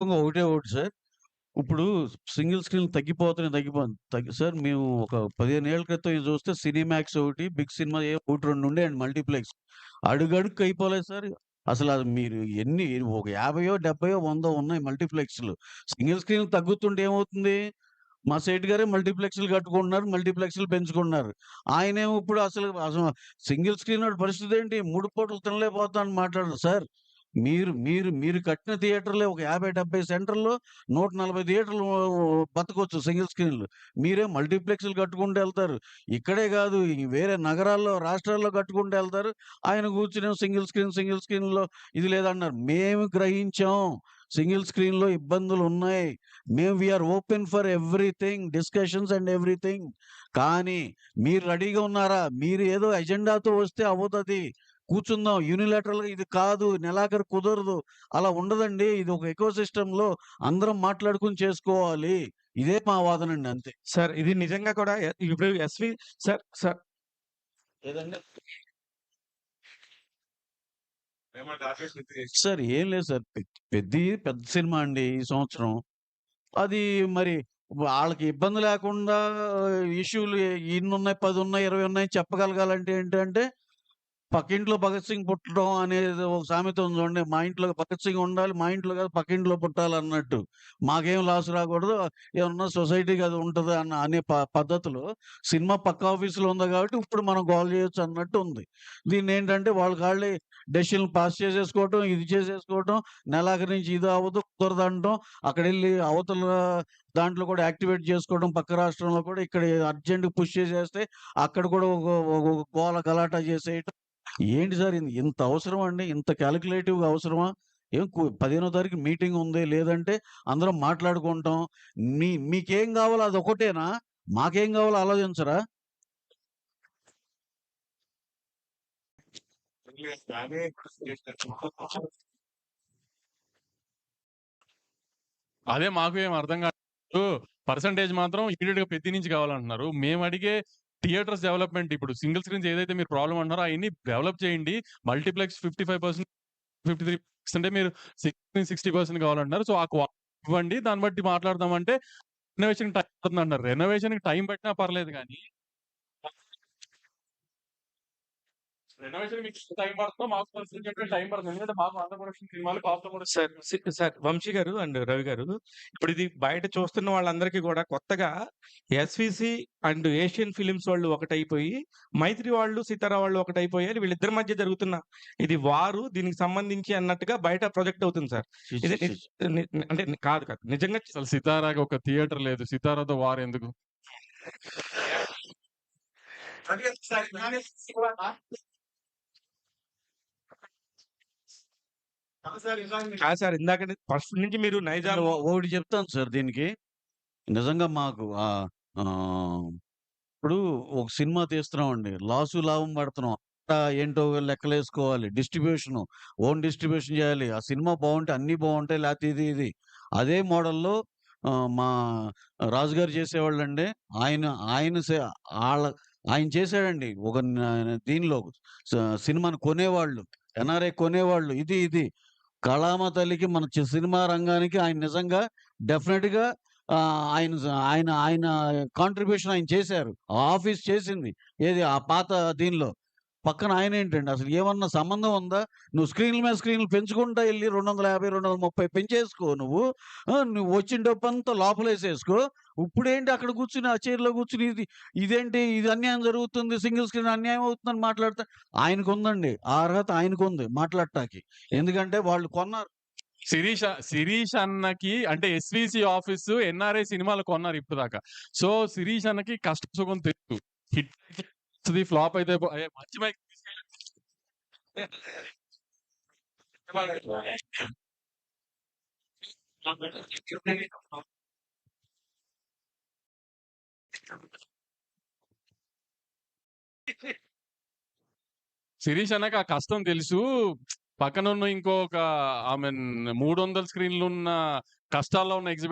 ఒకటే ఒకటి సార్. ఇప్పుడు సింగిల్ స్క్రీన్‌లు సార్ మేము ఒక 15 ఏళ్ల క్రితం ఇది చూస్తే సినీమాక్స్ ఒకటి, బిగ్ సినిమా ఒకటి 2 ఉండేయండి మల్టీప్లెక్స్. అడుగడుగుకి అయిపోలేదు సార్. అసలది మీరు ఒక 50 70 100 ఉన్నాయి మల్టీప్లెక్స్‌లు. సింగిల్ స్క్రీన్‌లు తగ్గుతుంటే ఏమవుతుంది? మా సేటు గారే మల్టీప్లెక్స్‌లు కట్టుకుంటున్నారు. మల్టీప్లెక్స్‌లు పెంచుకుంటున్నారు. ఆయనేమో ఇప్పుడు అసలు సింగిల్ స్క్రీనోడి పరిస్థితేంటి? 3 పూటలు తినలేకపోతున్నానని మాట్లాడరు సార్. మీరు మీరు మీరు కట్టిన థియేటర్‌లే ఒక 50, 70 సెంటర్‌లో 140 థియేటర్లు బతకొచ్చు సింగిల్ స్క్రీన్‌లు. మీరేం మల్టీప్లెక్స్‌లు కట్టుకుంటూ ఎళ్తారు. ఇక్కడే గాదు వేరే నగరాల్లో, రాష్ట్రాల్లో కట్టుకుంటూ ఎళ్తారు. ఆయన కూర్చొనేమో సింగిల్ స్క్రీన్‌లో ఇది లేదన్నారు. మేము గ్రహించాం. సింగిల్ స్క్రీన్‌లో ఇబ్బందులున్నాయి. We are open for everything discussions and everything. కానీ మీరు రెడీగా ఉన్నారా? మీరు ఏదో ఎజెండాతో వస్తే అవ్వదది. కూర్చుందాం. యూనిలాటరల్‌గా ఇది కాదు. నెలాఖరు కుదరదు. అలా ఉండదండి. ఇది ఒక ఎకో సిస్టమ్‌లో అందరం మాట్లాడుకొని చేసుకోవాలి. ఇదే మా వాదనండి అంతే. సార్ ఇది నిజంగా కూడా ఇప్పుడు సార్ సార్ ఏదండి? సార్ ఏం లేదు సార్. పెద్ద సినిమా అండి ఈ సంవత్సరం. అది మరి ఆళ్ళకి ఇబ్బంది లేకుండా ఇష్యూలు ఇన్నున్నాయి, 10 ఉన్నాయి, 20 ఉన్నాయి చెప్పగలగాలంటే ఏంటంటే పక్కింట్లో భగత్ సింగ్ పుట్టడం అనేది ఒక సామెత ఉంది చూడండి. మా ఇంట్లో భగత్ సింగ్ ఉండాలి. మా ఇంట్లో కాదు పక్కింట్లో పుట్టాలన్నట్టు. మాకేం లాస్ రాకూడదు. ఏమన్నా సొసైటీకి అది ఉంటది అనే పద్ధతిలో సినిమా పక్క ఆఫీస్‌లో ఉంది కాబట్టి ఇప్పుడు మనం గోల చేయొచ్చు అన్నట్టు ఉంది. దీన్నేంటంటే వాళ్ళకాళ్ళే డెసిషన్‌లు పాస్ చేసేసుకోవటం, ఇది చేసేసుకోవటం, నెలాఖరు నుంచి ఇది అవ్వదు, కుదరదంటం, అక్కడెళ్ళి అవతల దాంట్లో కూడా యాక్టివేట్ చేసుకోవడం పక్క రాష్ట్రంలో కూడా ఇక్కడ అర్జెంట్‌గా పుష్ చేసేస్తే అక్కడ కూడా ఒక ఒక గోల గలాటా చేసేయటం. ఏంటి సార్ ఇంత అవసరమా అండి? ఇంత కాలిక్యులేటివ్‌గా అవసరమా? 15వ తారీఖు మీటింగ్ ఉంది. లేదంటే అందరం మాట్లాడుకుంటాం. మీకేం గావాలో అదొక్కటేనా? మాకేం గావాలో ఆలోచించరా? అదే మాకు ఏం అర్థం కాదు. పర్సెంటేజ్ మాత్రం ఇమ్మీడియేట్‌గా పెద్ది నుంచి కావాలంటున్నారు. మేము అడిగే థియేటర్స్ డెవలప్‌మెంట్ ఇప్పుడు సింగిల్ స్క్రీన్స్ ఏదైతే మీరు ప్రాబ్లమ్ అంటున్నారో అయన్నీ డెవలప్ చేయండి. మల్టీప్లెక్స్ 55% 53% అంటే మీరు 60% కావాలంటున్నారు. సో, ఆ ఇవ్వండి. దాన్ని బట్టి మాట్లాడదామంటే రెనోవేషన్‌కి టైం పడుతుందంటున్నారు. రెనోవేషన్‌కి టైం పట్టినా పర్లేదు గానీ రెనోవేషన్ మీకు టైం పడుతుందో మాకు టైం పడుతుంది. ఎందుకంటే మాకు ఆంధ్రప్రదేశ్ సినిమాలు కాస్త కూడా సార్ వంశీ గారు అండ్ రవి గారు ఇప్పుడు ఇది బయట చూస్తున్న వాళ్ళందరికీ కూడా కొత్తగా ఎస్విసి అండ్ ఏషియన్ ఫిలిమ్స్ వాళ్ళు ఒకటైపోయి మైత్రి వాళ్ళు సితారా వాళ్ళు ఒకటైపోయారు. వీళ్ళిద్దరి మధ్య జరుగుతున్న ఇది వారు దీనికి సంబంధించి అన్నట్టుగా బయట ప్రొజెక్ట్ అవుతుంది సార్. ఇది అంటే కాదు నిజంగా అసలు సితారాకి ఒక థియేటర్ లేదు. సితారాతో వార్ ఎందుకు? కాదు సార్ ఇందాక ఫస్ట్ నుంచి మీరు నైజాం ఒకటి చెప్తాను సార్ దీనికి. నిజంగా మాకు ఆహ్, ఇప్పుడు ఒక సినిమా తీస్తున్నామండి. లాభం పడుతున్నాం. ఏంటో లెక్కలేసుకోవాలి. ఓన్ డిస్ట్రిబ్యూషన్ చేయాలి. ఆ సినిమా బావుంటే అన్నీ బావుంటాయి. లేతే ఇది. అదే మోడల్‌లో మా రాజుగారు చేసేవాళ్ళండి. ఆయన ఆయన సే ఆళ్ళ ఆయన చేసాడండి. ఒక దీనిలో స సినిమాని కొనేవాళ్ళు. ఎన్ఆర్ఐ కొనేవాళ్ళు. ఇది. కళామ తల్లికి మన సినిమా రంగానికి ఆయన నిజంగా డెఫినిట్‌గా ఆయన ఆయన ఆయన కాంట్రిబ్యూషన్ ఆయన చేశారు. ఆ ఆఫీస్ చేసింది. ఏది ఆ పాత దీనిలో. పక్కన ఆయనేంటండి అసలు ఏమన్నా సంబంధం ఉందా? నువ్వు స్క్రీన్‌ల మీద స్క్రీన్‌లు పెంచుకుంటా ఎళ్లి 250, 230 పెంచేసుకో నువ్వు. నువ్వు వచ్చిన డబ్బంతా లోపలేసేసుకో. ఇప్పుడేంటి అక్కడ కూర్చొని ఆ చైర్‌లో కూర్చొని ఇది అన్యాయం జరుగుతుంది. సింగిల్ స్క్రీన్ అన్యాయం అవుతుందని మాట్లాడితే ఆయనకుందండి. ఆ అర్హత ఆయనకుంది మాట్లాడటానికి. ఎందుకంటే వాళ్ళు కొన్నారు. శిరీష్ అన్నకి అంటే ఎస్‌విసి ఆఫీసు ఎన్ఆర్ఐ సినిమాలు కొన్నారు ఇప్పటిదాకా. సో, శిరీష్ అన్నకి కష్టం సుఖం తెలుసు. హిట్ అయితే ఫ్లాప్ అయితే మంచి మైక్ శిరీష్ అన్నకి ఆ కష్టం తెలుసు. పక్కనున్న ఇంకొక 300 స్క్రీన్‌లున్న కష్టాల్లో ఉన్న ఎగ్జిబిటర్